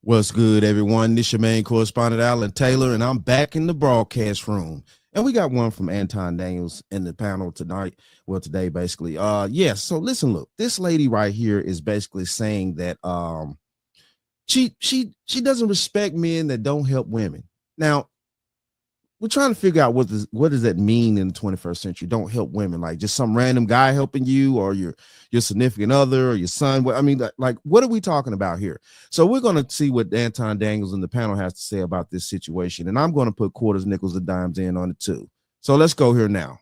What's good, everyone? This your main correspondent, Alan Taylor, and I'm back in the broadcast room. And we got one from Anton Daniels in the panel tonight. Well, today, basically. Yes. So listen, look, this lady right here is basically saying that she doesn't respect men that don't help women. Now, we're trying to figure out what does that mean in the 21st century. Don't help women, like just some random guy helping you, or your significant other, or your son. I mean, like what are we talking about here? So we're going to see what Anton Daniels in the panel has to say about this situation, and I'm going to put quarters, nickels, and dimes in on it too. So let's go here now.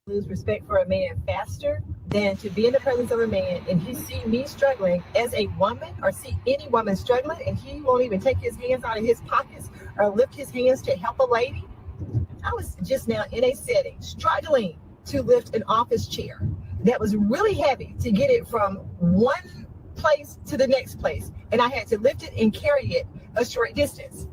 Lose respect for a man faster than to be in the presence of a man and he see me struggling as a woman, or see any woman struggling, and he won't even take his hands out of his pockets or lift his hands to help a lady. I was just now in a setting struggling to lift an office chair that was really heavy, to get it from one place to the next place, and I had to lift it and carry it a short distance.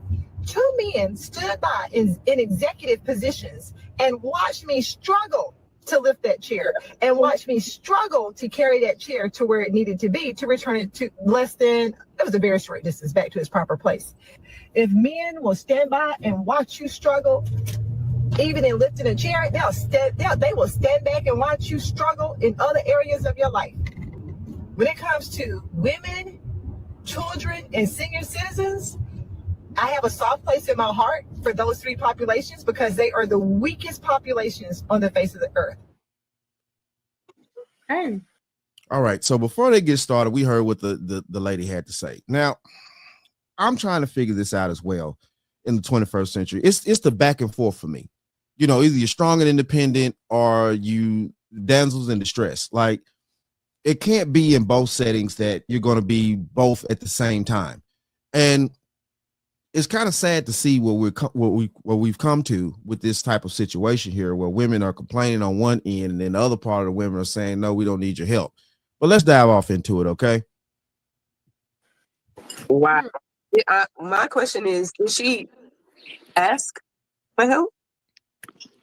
Two men stood by in executive positions and watched me struggle to lift that chair, and watch me struggle to carry that chair to where it needed to be, to return it to it was a very short distance back to its proper place. If men will stand by and watch you struggle, even in lifting a chair, they will stand back and watch you struggle in other areas of your life. When it comes to women, children, and senior citizens, I have a soft place in my heart for those three populations because they are the weakest populations on the face of the earth. Hey. All right. So before they get started, we heard what the lady had to say. Now, I'm trying to figure this out as well in the 21st century. It's the back and forth for me. You know, either you're strong and independent or you damsels in distress. Like, it can't be in both settings that you're going to be both at the same time. And it's kind of sad to see what we've come to with this type of situation here, where women are complaining on one end and then the other part of the women are saying, no, we don't need your help. But let's dive off into it. Okay. Wow. My question is, did she ask for help?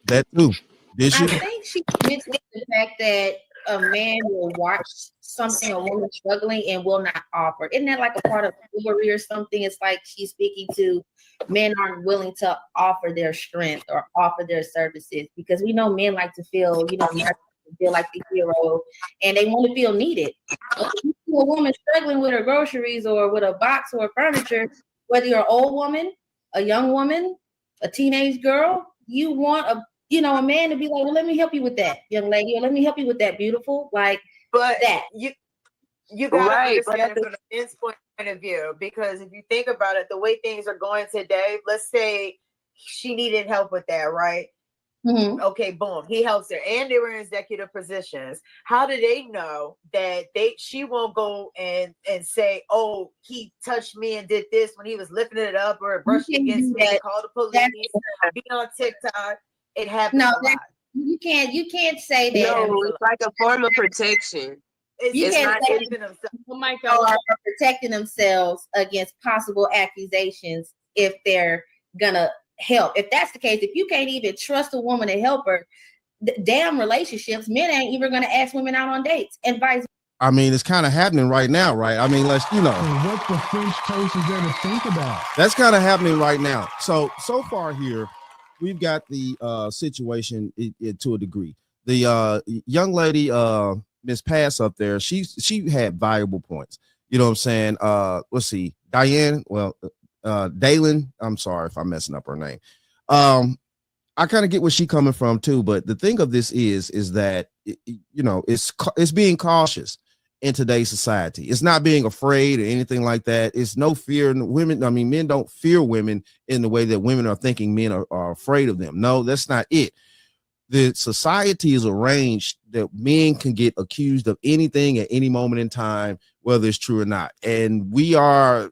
That too. Did she? I think she mixed the fact that a man will watch something, a woman struggling, and will not offer. Isn't that like a part of chivalry or something? It's like she's speaking to men aren't willing to offer their strength or offer their services, because we know men like to feel, feel like the hero, and they want to feel needed. So if you see a woman struggling with her groceries or with a box or furniture, whether you're an old woman, a young woman, a teenage girl, you want a man to be like, well, let me help you with that, young lady, or let me help you with that, beautiful. Like, but that. You gotta understand from the men's point of view, because if you think about it, the way things are going today, let's say she needed help with that, right? Mm-hmm. Okay, boom, he helps her, and they were in executive positions. How do they know that she won't go and say, oh, he touched me and did this when he was lifting it up, or brushed against me, call the police, be on TikTok? It happens a lot. You can't say that. No, it's like a form of protection. You can't say themselves are protecting themselves against possible accusations if they're gonna help. If that's the case, if you can't even trust a woman to help her, damn relationships, men ain't even gonna ask women out on dates, and vice versa. I mean, it's kind of happening right now, right? I mean, let's, what the French toast is there to think about? That's kind of happening right now. So far here, we've got the situation to a degree. The young lady, Miss Pass up there, she had valuable points. You know what I'm saying? Let's see, Diane. Well, Dalen. I'm sorry if I'm messing up her name. I kind of get where she's coming from too. But the thing of this is that it's being cautious in today's society. It's not being afraid or anything like that. It's no fear in women. I mean, men don't fear women in the way that women are thinking men are afraid of them. No, that's not it. The society is arranged that men can get accused of anything at any moment in time, whether it's true or not. And we are,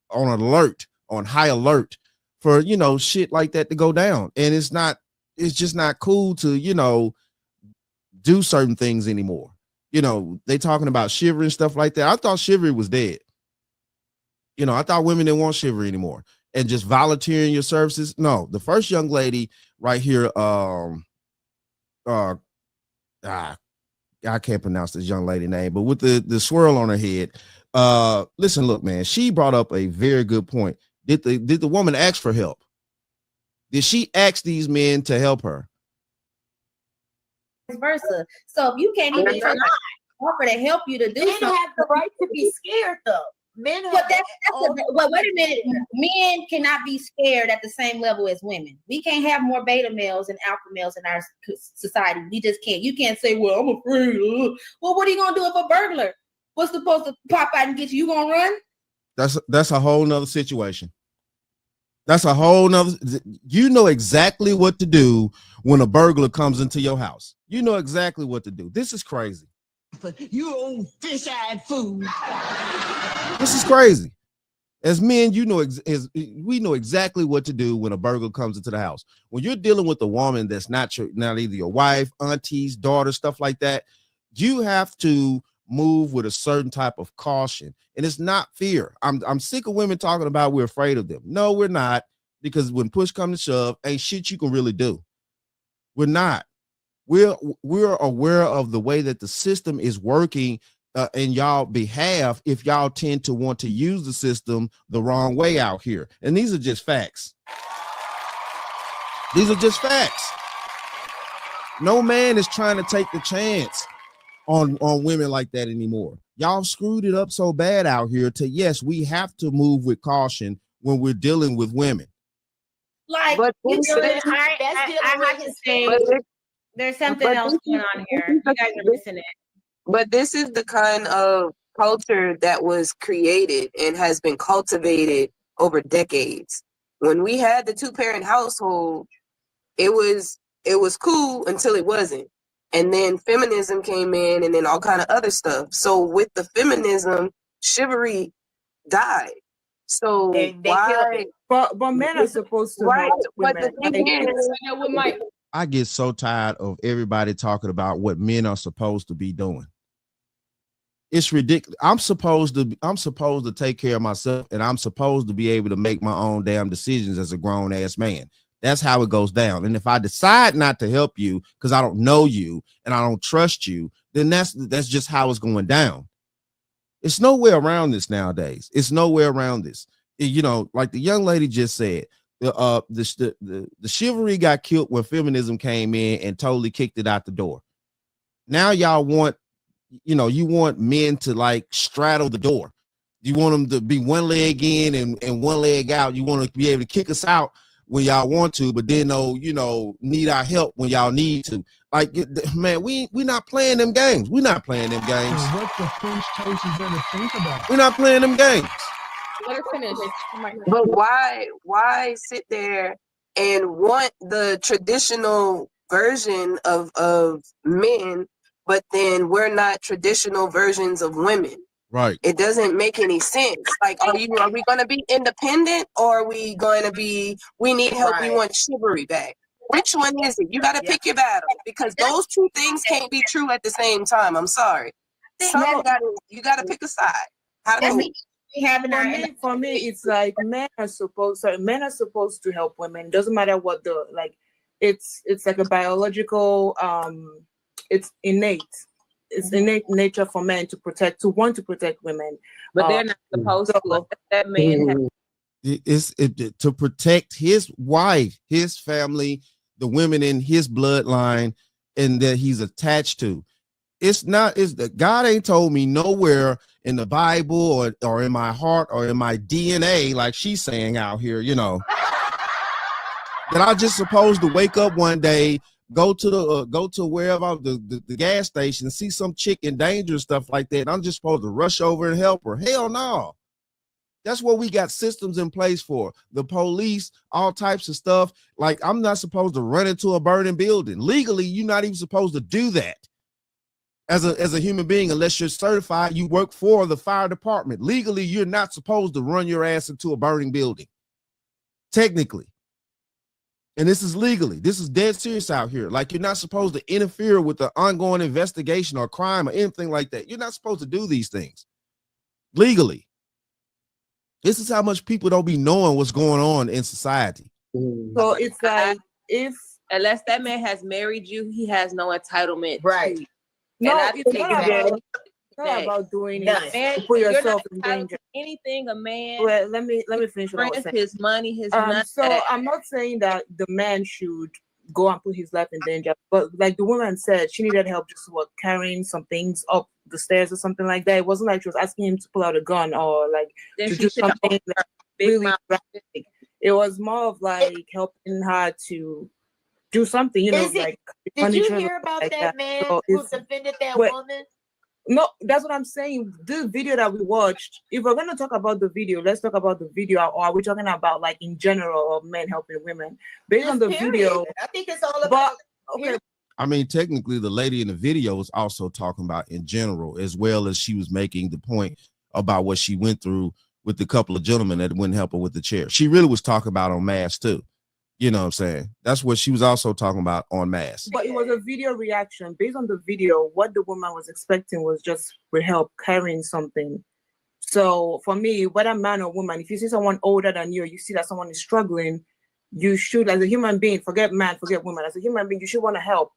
on alert, on high alert for, shit like that to go down. And it's just not cool to, do certain things anymore. They talking about chivalry and stuff like that. I thought chivalry was dead. I thought women didn't want chivalry anymore. And just volunteering your services. No, the first young lady right here, I can't pronounce this young lady name, but with the swirl on her head, Listen, look, man, she brought up a very good point. Did the woman ask for help? Did she ask these men to help her? Vice versa. So if you can't even offer to help you to do Men something, have the right to be scared, though. Men have. but well, wait a minute. Men cannot be scared at the same level as women. We can't have more beta males and alpha males in our society. We just can't. You can't say, "Well, I'm afraid." Well, what are you gonna do if a burglar was supposed to pop out and get you? You gonna run? That's a whole nother situation. That's a whole nother. You know exactly what to do when a burglar comes into your house. You know exactly what to do. This is crazy. You old fish-eyed fool. This is crazy. As men, you know, we know exactly what to do when a burglar comes into the house. When you're dealing with a woman that's not either your wife, aunties, daughter, stuff like that, you have to move with a certain type of caution, and it's not fear. I'm sick of women talking about we're afraid of them. No, we're not, because when push comes to shove, ain't shit you can really do. We're not. We're aware of the way that the system is working in y'all behalf if y'all tend to want to use the system the wrong way out here. And these are just facts. These are just facts. No man is trying to take the chance on women like that anymore. Y'all screwed it up so bad out here to, yes, we have to move with caution when we're dealing with women. Like, But you this know, is- I have to say, But there's something but else this going on here. You guys are missing it. But this is the kind of culture that was created and has been cultivated over decades. When we had the two-parent household, it was cool until it wasn't. And then feminism came in, and then all kind of other stuff. So with the feminism, chivalry died. So They killed why? it. But men are supposed to Right. help But women. the thing Like, is, I get so tired of everybody talking about what men are supposed to be doing. It's ridiculous. I'm supposed to take care of myself, and I'm supposed to be able to make my own damn decisions as a grown ass man. That's how it goes down. And if I decide not to help you because I don't know you and I don't trust you, then that's just how it's going down. It's no way around this nowadays. It's nowhere around this. You know, like the young lady just said, the chivalry got killed when feminism came in and totally kicked it out the door. Now y'all want, you want men to like straddle the door. You want them to be one leg in and one leg out. You want to be able to kick us out when y'all want to, but then need our help when y'all need to. Like, man, we not playing them games. We're not playing them games. So what the French toast is there to think about? We're not playing them games. Let her finish. but why sit there and want the traditional version of men, but then we're not traditional versions of women? Right. It doesn't make any sense. Like, are we going to be independent, or are we going to be, we need help, we Right. want chivalry back? Which one is it? You got to pick your battle, because those two things can't be true at the same time. I'm sorry. You got to pick a side. How does it? for me, it's like men are supposed to help women. Doesn't matter what it's like a biological, it's innate. It's innate nature for men to want to protect women, but they're not supposed to. That man has To protect his wife, his family, the women in his bloodline, and that he's attached to. It's that God ain't told me nowhere in the Bible or in my heart or in my DNA, like she's saying out here, that I'm just supposed to wake up one day, go to wherever the gas station, see some chick in danger and stuff like that, and I'm just supposed to rush over and help her. Hell no. That's what we got systems in place for. The police, all types of stuff. Like, I'm not supposed to run into a burning building. Legally, you're not even supposed to do that as a human being unless you're certified. You work for the fire department. Legally, you're not supposed to run your ass into a burning building. Technically. And this is legally. This is dead serious out here. Like, you're not supposed to interfere with the ongoing investigation or crime or anything like that. You're not supposed to do these things legally. This is how much people don't be knowing what's going on in society. So it's like, unless that man has married you, he has no entitlement. Right. And I take not Nay, about doing none. it Man, to put you're not yourself in entitled danger. to anything a man, Well, let me finish what I was friends, saying. his money, his So nut. I'm not saying that the man should go and put his life in danger, but like the woman said, she needed help just carrying some things up the stairs or something like that. It wasn't like she was asking him to pull out a gun or like Then to she do should have something offered her big really mouth. drastic. It was more of like helping her to do something, you know, Is it- like Did you furniture hear about like that man So who it's- defended that but- woman? No, that's what I'm saying. The video that we watched, if we're going to talk about the video, let's talk about the video, or are we talking about like in general of men helping women? Based on the Just video, period. I think it's all about. but okay, I mean, technically, the lady in the video was also talking about in general, as well as she was making the point about what she went through with the couple of gentlemen that wouldn't help her with the chair. She really was talking about on mass too. You know what I'm saying? That's what she was also talking about on mass. but it was a video reaction. Based on the video, what the woman was expecting was just with help carrying something. So for me, whether man or woman, if you see someone older than you, or you see that someone is struggling, you should, as a human being, forget man, forget woman, as a human being, you should want to help.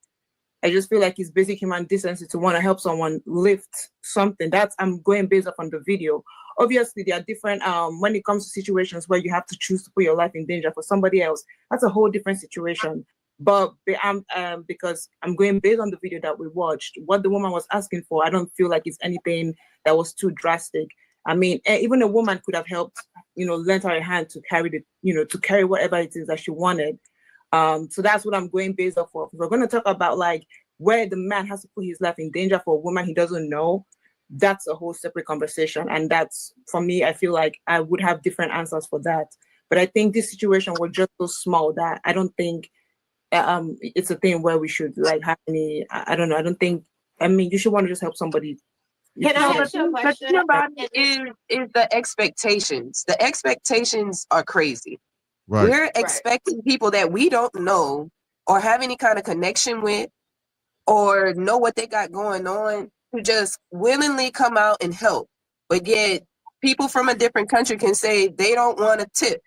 I just feel like it's basic human decency to want to help someone lift something. That's, I'm going based off on the video. Obviously, there are different, when it comes to situations where you have to choose to put your life in danger for somebody else, that's a whole different situation. But because I'm going based on the video that we watched, what the woman was asking for, I don't feel like it's anything that was too drastic. I mean, even a woman could have helped, you know, lent her a hand to carry the, you know, to carry whatever it is that she wanted. So that's what I'm going based off of. If we're going to talk about like where the man has to put his life in danger for a woman he doesn't know, that's a whole separate conversation. And that's, for me, I feel like I would have different answers for that. But I think this situation was just so small that I don't think it's a thing where we should like have any, I don't know. I don't think, I mean, you should want to just help somebody. Can I No, ask you a but question? the thing about it is the expectations. The expectations are crazy. Right. We're expecting people that we don't know or have any kind of connection with or know what they got going on to just willingly come out and help. But yet people from a different country can say they don't want a tip.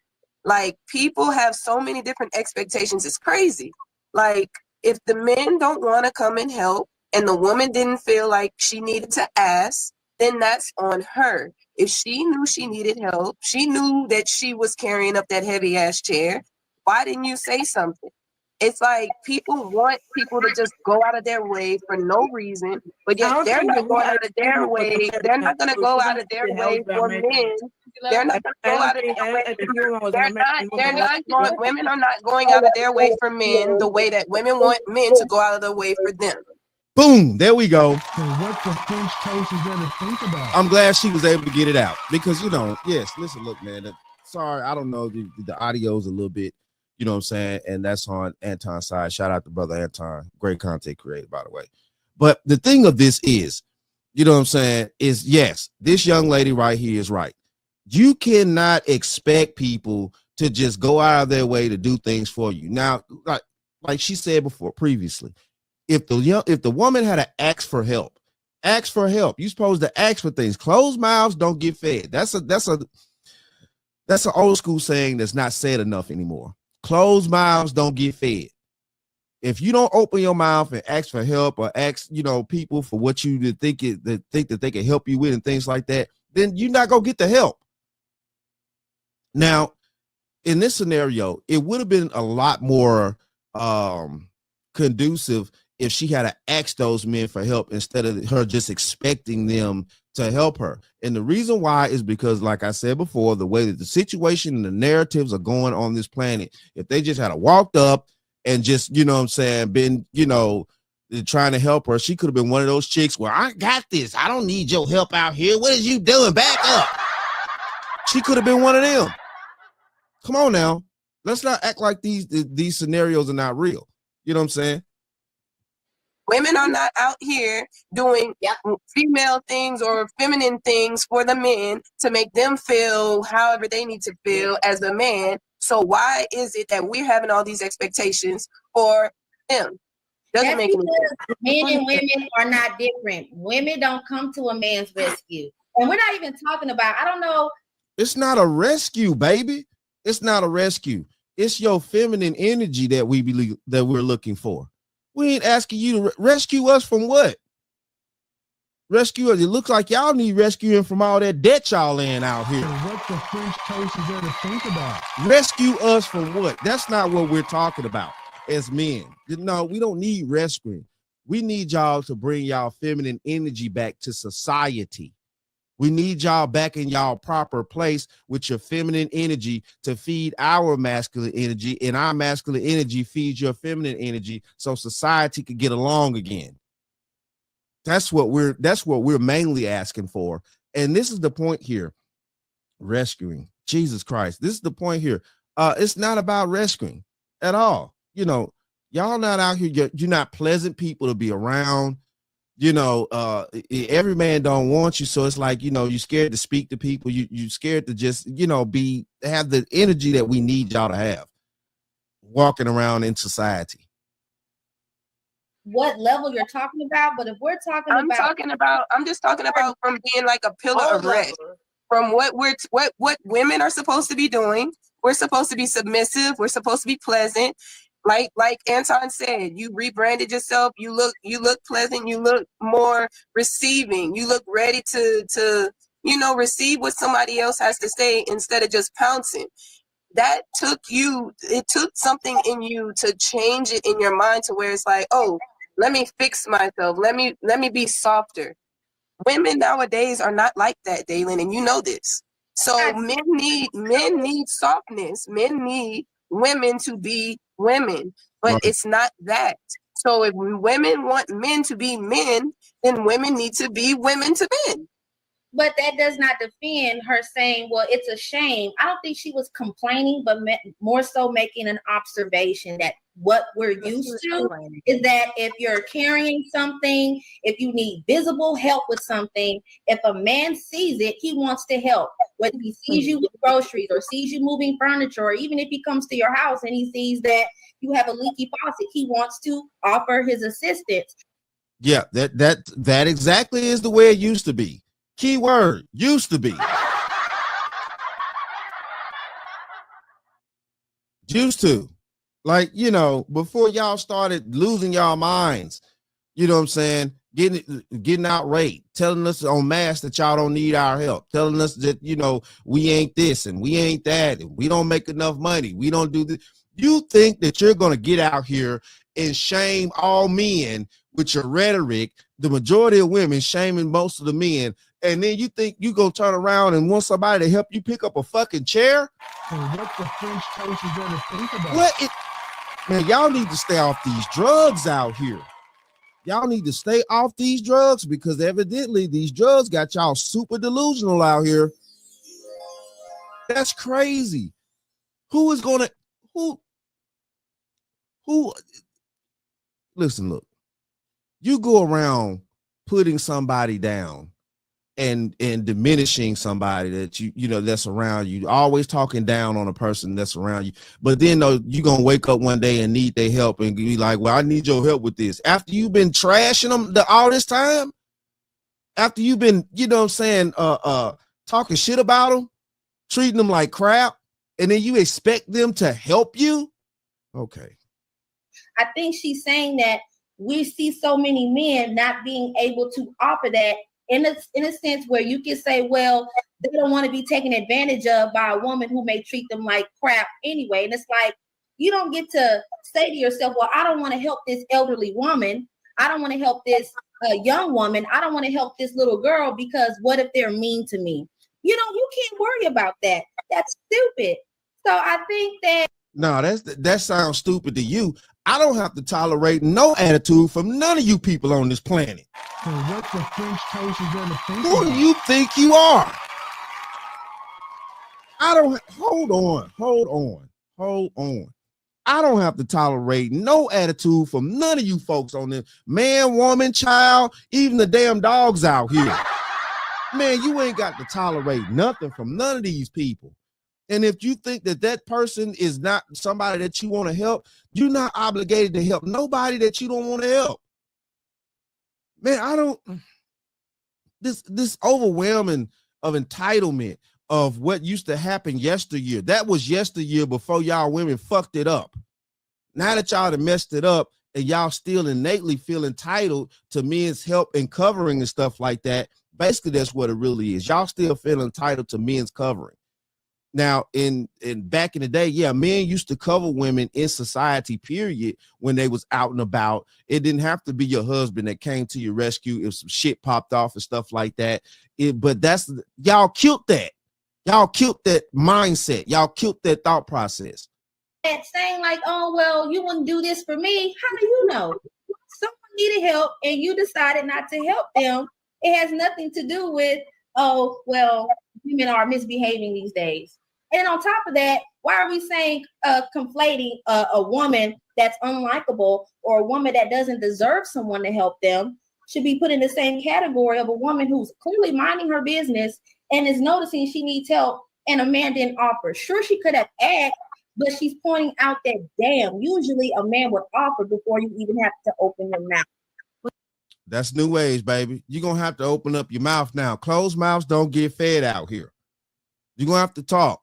Like, people have so many different expectations. It's crazy. Like, if the men don't want to come and help and the woman didn't feel like she needed to ask, then that's on her. If she knew she needed help, she knew that she was carrying up that heavy ass chair, why didn't you say something? It's like people want people to just go out of their way for no reason, but yet they're not going out of their way. They're not going to go out of their way for men. They're not going to go out of their way. Women are not going out of their way for men the way that women want men to go out of their way for them. Boom, there we go. So what the French toast is there to think about? I'm glad she was able to get it out because, you know, yes, listen, look, man, sorry, I don't know, the audio's a little bit, you know what I'm saying, and that's on Anton's side. Shout out to brother Anton, great content creator, by the way. But the thing of this is, you know what I'm saying, is yes, this young lady right here is right. You cannot expect people to just go out of their way to do things for you. Now, like she said before previously, if the woman had to ask for help, you're supposed to ask for things. Closed mouths don't get fed. That's an old school saying that's not said enough anymore. Closed mouths don't get fed. If you don't open your mouth and ask for help or ask, you know, people for what you think that they can help you with and things like that, then you're not gonna get the help. Now, in this scenario, it would have been a lot more conducive if she had to ask those men for help instead of her just expecting them to help her. And the reason why is because, like I said before, the way that the situation and the narratives are going on this planet, if they just had walked up and just, you know what I'm saying, been, you know, trying to help her, she could have been one of those chicks where I got this. I don't need your help out here. What is you doing? Back up. She could have been one of them. Come on now. Let's not act like these scenarios are not real. You know what I'm saying? Women are not out here doing female things or feminine things for the men to make them feel however they need to feel as a man. So why is it that we're having all these expectations for them? Doesn't make any sense. Men and women are not different. Women don't come to a man's rescue. And we're not even talking about, I don't know. It's not a rescue, baby. It's not a rescue. It's your feminine energy that we believe that we're looking for. We ain't asking you to rescue us from what? Rescue us. It looks like y'all need rescuing from all that debt y'all laying out So here. what the French toast is there to think about? Rescue us from what? That's not what we're talking about as men. No, we don't need rescuing. We need y'all to bring y'all feminine energy back to society. We need y'all back in y'all proper place with your feminine energy to feed our masculine energy, and our masculine energy feeds your feminine energy so society could get along again. That's what we're mainly asking for. And this is the point here. Rescuing. Jesus Christ. This is the point here. It's not about rescuing at all. You know, y'all not out here, you're not pleasant people to be around. You know, every man don't want you, so it's like, you know, you're scared to speak to people. You scared to just, you know, have the energy that we need y'all to have walking around in society. What level you're talking about, but if we're talking I'm about just talking about from being like a pillar All of rest. levels. From what women are supposed to be doing. We're supposed to be submissive. We're supposed to be pleasant. Like Anton said, you rebranded yourself. You look pleasant. You look more receiving. You look ready to receive what somebody else has to say instead of just pouncing. It took something in you to change it in your mind to where it's like, oh, let me fix myself. Let me be softer. Women nowadays are not like that, Dalen, and you know this. So men need softness. Men need women to be women, but Right. it's not that. So if women want men to be men, then women need to be women to men. but that does not defend her saying, well, it's a shame. I don't think she was complaining, but more so making an observation that what we're used to is that if you're carrying something, if you need visible help with something, if a man sees it, he wants to help. Whether he sees you with groceries or sees you moving furniture, or even if he comes to your house and he sees that you have a leaky faucet, he wants to offer his assistance. Yeah, that exactly is the way it used to be. Key word, used to be. Used to. Like, you know, before y'all started losing y'all minds, you know what I'm saying? Getting outraged, telling us on mass that y'all don't need our help, telling us that, you know, we ain't this and we ain't that, and we don't make enough money. We don't do this. You think that you're going to get out here and shame all men with your rhetoric, the majority of women shaming most of the men, and then you think you go turn around and want somebody to help you pick up a fucking chair? So what the French toast is there to think about? What? Man, y'all need to stay off these drugs out here. Y'all need to stay off these drugs, because evidently these drugs got y'all super delusional out here. That's crazy. Who listen, look, you go around putting somebody down and diminishing somebody that you know that's around you, always talking down on a person that's around you, but then you're gonna wake up one day and need their help and be like, well, I need your help with this, after you've been trashing them all this time, after you've been, you know what I'm saying, talking shit about them, treating them like crap, and then you expect them to help you? Okay. I think she's saying that we see so many men not being able to offer that in a sense where you can say, well, they don't want to be taken advantage of by a woman who may treat them like crap anyway. And it's like, you don't get to say to yourself, well, I don't want to help this elderly woman. I don't want to help this young woman. I don't want to help this little girl, because what if they're mean to me? You know, you can't worry about that. That's stupid. So I think that that sounds stupid to you. I don't have to tolerate no attitude from none of you people on this planet. So what the French toast is there to think Who about? do you think you are? Hold on. I don't have to tolerate no attitude from none of you folks on this. Man, woman, child, even the damn dogs out here. Man, you ain't got to tolerate nothing from none of these people. And if you think that person is not somebody that you want to help, you're not obligated to help nobody that you don't want to help. Man, this overwhelming of entitlement of what used to happen yesteryear. That was yesteryear before y'all women fucked it up. Now that y'all have messed it up, and y'all still innately feel entitled to men's help and covering and stuff like that. Basically, that's what it really is. Y'all still feel entitled to men's covering. Now, in back in the day, yeah, men used to cover women in society, period, when they was out and about. It didn't have to be your husband that came to your rescue if some shit popped off and stuff like that. But that's, y'all killed that. Y'all killed that mindset. Y'all killed that thought process. And saying like, oh, well, you wouldn't do this for me. How do you know? Someone needed help and you decided not to help them. It has nothing to do with, oh, well, women are misbehaving these days. And on top of that, why are we saying conflating a woman that's unlikable or a woman that doesn't deserve someone to help them should be put in the same category of a woman who's clearly minding her business and is noticing she needs help and a man didn't offer? Sure, she could have asked, but she's pointing out that, damn, usually a man would offer before you even have to open your mouth. That's new age, baby. You're going to have to open up your mouth now. Closed mouths don't get fed out here. You're going to have to talk.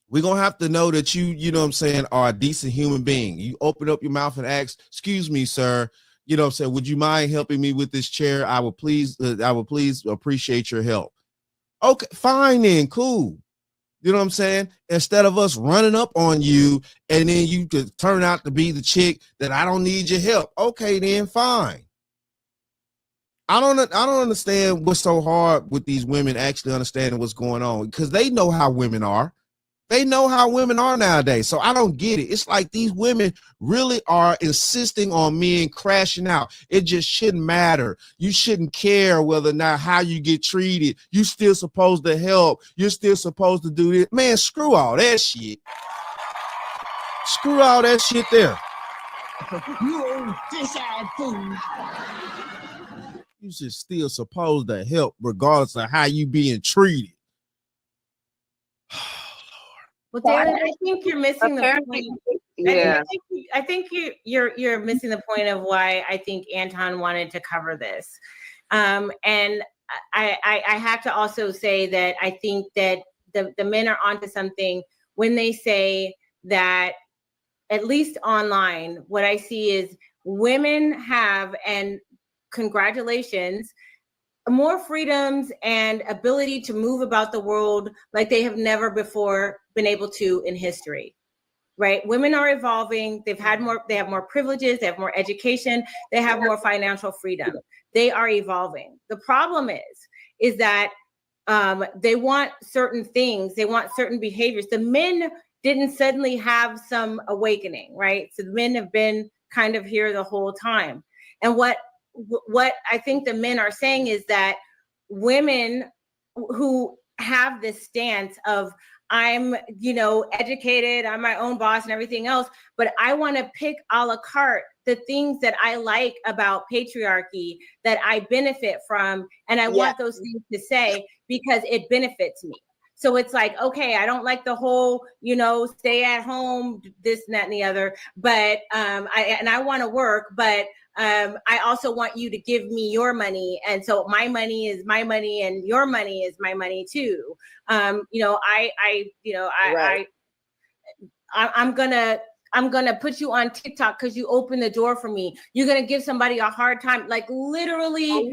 We're going to have to know that you know what I'm saying, are a decent human being. You open up your mouth and ask, excuse me, sir, you know what I'm saying, would you mind helping me with this chair? I would please appreciate your help. Okay, fine then, cool. You know what I'm saying? Instead of us running up on you and then you could turn out to be the chick that I don't need your help. Okay, then fine. I don't understand what's so hard with these women actually understanding what's going on, because they know how women are. They know how women are nowadays. So I don't get it. It's like these women really are insisting on men crashing out. It just shouldn't matter. You shouldn't care whether or not how you get treated. You still supposed to help. You're still supposed to do this. Man, screw all that shit. Screw all that shit there. You fish-eyed fool. You should still supposed to help regardless of how you being treated. Well, Darren, I think you're missing the Apparently, point. yeah. I think you're missing the point of why I think Anton wanted to cover this. And I have to also say that I think that the men are onto something when they say that, at least online, what I see is women have, and congratulations, more freedoms and ability to move about the world like they have never before been able to in history, right? Women are evolving. They have more privileges. They have more education. They have more financial freedom. They are evolving. The problem is that they want certain things. They want certain behaviors. The men didn't suddenly have some awakening, right? So the men have been kind of here the whole time. And what I think the men are saying is that women who have this stance of, I'm, educated, I'm my own boss and everything else, but I want to pick a la carte the things that I like about patriarchy that I benefit from. And I want those things to say because it benefits me. So it's like, okay, I don't like the whole, stay at home, this and that and the other, but I want to work, but I also want you to give me your money. And so my money is my money and your money is my money too. I'm gonna put you on TikTok because you opened the door for me. You're gonna give somebody a hard time. Like literally,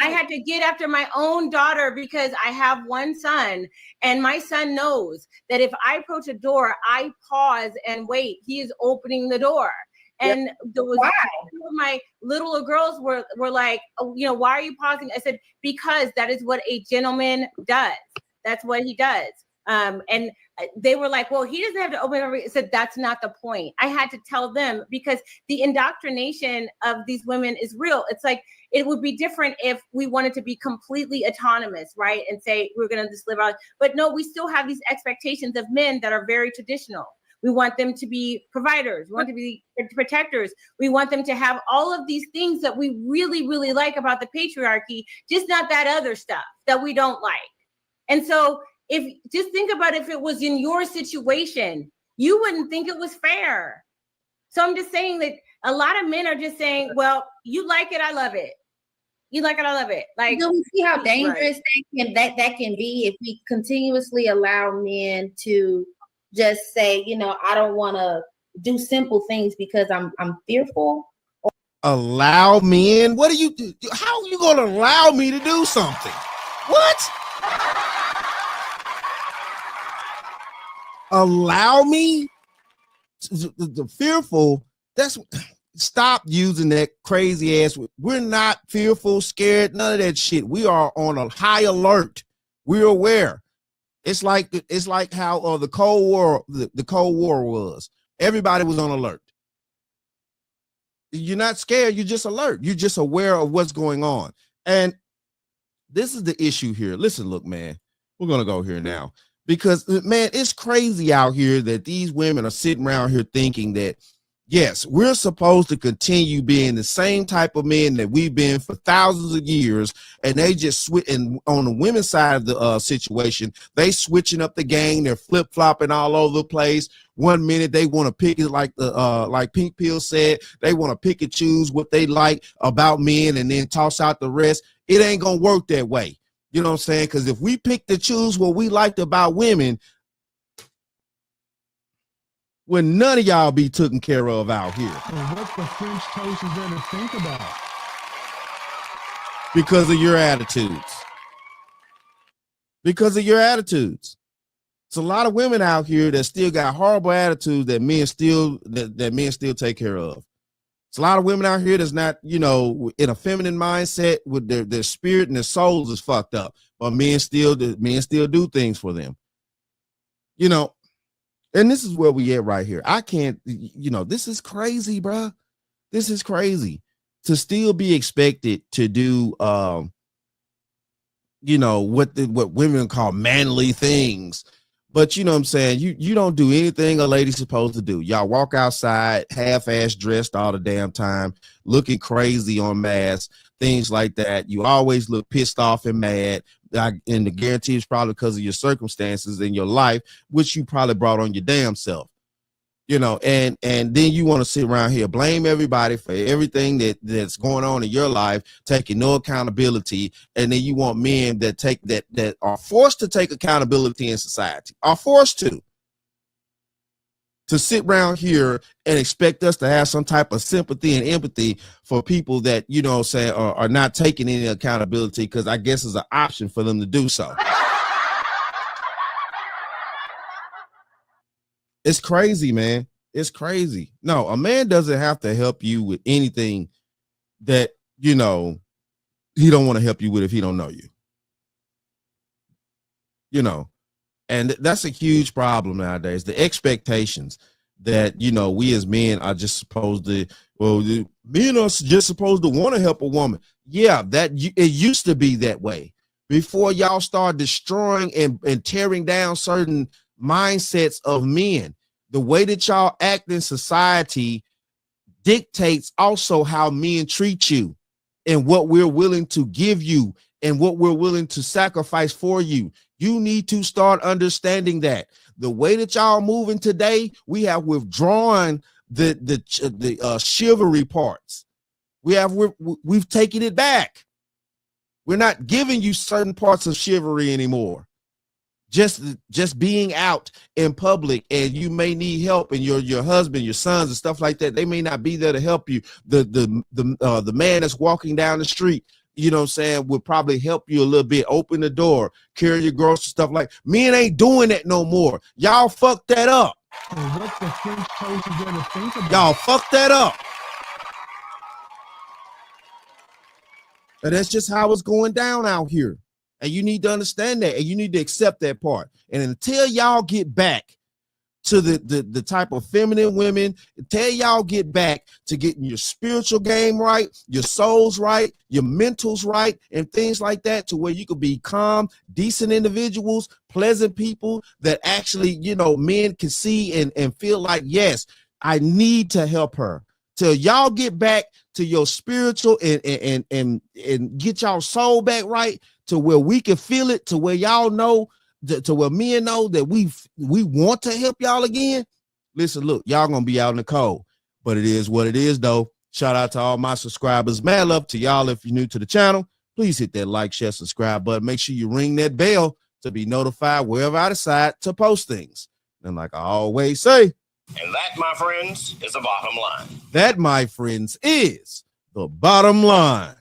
I had to get after my own daughter because I have one son, and my son knows that if I approach a door, I pause and wait. He is opening the door. And there was two of my little girls were like, oh, why are you pausing? I said, because that is what a gentleman does. That's what he does. And they were like, well, he doesn't have to open every. I said, that's not the point. I had to tell them because the indoctrination of these women is real. It's like, it would be different if we wanted to be completely autonomous, right? And say, we're going to just live out. But no, we still have these expectations of men that are very traditional. We want them to be providers. We want them to be protectors. We want them to have all of these things that we really, really like about the patriarchy, just not that other stuff that we don't like. And so just think about if it was in your situation, you wouldn't think it was fair. So I'm just saying that a lot of men are just saying, well, you like it, I love it. You like it, I love it. Like, do we see how dangerous that can be if we continuously allow men to just say, I don't want to do simple things because I'm fearful. Allow men? What are you? How are you going to allow me to do something? What? Allow me? The fearful. That's stop using that crazy ass. We're not fearful, scared, none of that shit. We are on a high alert. We're aware. It's like how the Cold War, the Cold War was. Everybody was on alert. You're not scared. You're just alert. You're just aware of what's going on. And this is the issue here. Listen, look, man, we're going to go here now because, man, it's crazy out here that these women are sitting around here thinking that, yes, we're supposed to continue being the same type of men that we've been for thousands of years. And they just switch. And on the women's side of the situation, they switching up the game. They're flip flopping all over the place. 1 minute they want to pick it like Pink Pill said, they want to pick and choose what they like about men and then toss out the rest. It ain't gonna work that way. You know what I'm saying? Because if we pick to choose what we liked about women, when none of y'all be taken care of out here. And what the French toast is there to think about? Because of your attitudes. Because of your attitudes. It's a lot of women out here that still got horrible attitudes that men still take care of. It's a lot of women out here that's not, you know, in a feminine mindset with their spirit and their souls is fucked up, but men still do things for them. You know, and this is where we at right here. I can't, you know, this is crazy, bro. This is crazy to still be expected to do, you know, what women call manly things. But you know what I'm saying? You don't do anything a lady's supposed to do. Y'all walk outside half-ass dressed all the damn time, looking crazy on masks, things like that. You always look pissed off and mad. And the guarantee is probably because of your circumstances in your life, which you probably brought on your damn self. You know, and then you want to sit around here, blame everybody for everything that's going on in your life, taking no accountability. And then you want men that are forced to take accountability in society, are forced to sit around here and expect us to have some type of sympathy and empathy for people that, you know, say are not taking any accountability because I guess it's an option for them to do so. It's crazy, man. It's crazy. No, a man doesn't have to help you with anything that, you know, he don't want to help you with if he don't know you. You know, and that's a huge problem nowadays. The expectations that, you know, we as men are just supposed to, men are just supposed to want to help a woman. Yeah, it used to be that way before y'all start destroying and tearing down certain mindsets of men. The way that y'all act in society dictates also how men treat you and what we're willing to give you and what we're willing to sacrifice for you. You need to start understanding that the way that y'all moving today, we have withdrawn the chivalry parts. We've taken it back. We're not giving you certain parts of chivalry anymore. Just being out in public and you may need help, and your husband, your sons and stuff like that, they may not be there to help you. The man that's walking down the street, you know what I'm saying, would probably help you a little bit, open the door, carry your groceries, stuff like. Men ain't doing that no more. Y'all fucked that up. And what the French toast is there to think about? Y'all fucked that up. And that's just how it's going down out here. And you need to understand that, and you need to accept that part. And until y'all get back to the type of feminine women, until y'all get back to getting your spiritual game right, your souls right, your mentals right, and things like that, to where you could be calm, decent individuals, pleasant people that actually, you know, men can see and feel like, yes, I need to help her. Till y'all get back to your spiritual and get y'all soul back right, to where we can feel it, to where y'all know, to where men know that we want to help y'all again. Listen, look, y'all gonna be out in the cold, but it is what it is, though. Shout out to all my subscribers. Mad love to y'all. If you're new to the channel, please hit that like, share, subscribe button. Make sure you ring that bell to be notified wherever I decide to post things. And like I always say, And that, my friends, is the bottom line. That, my friends, is the bottom line.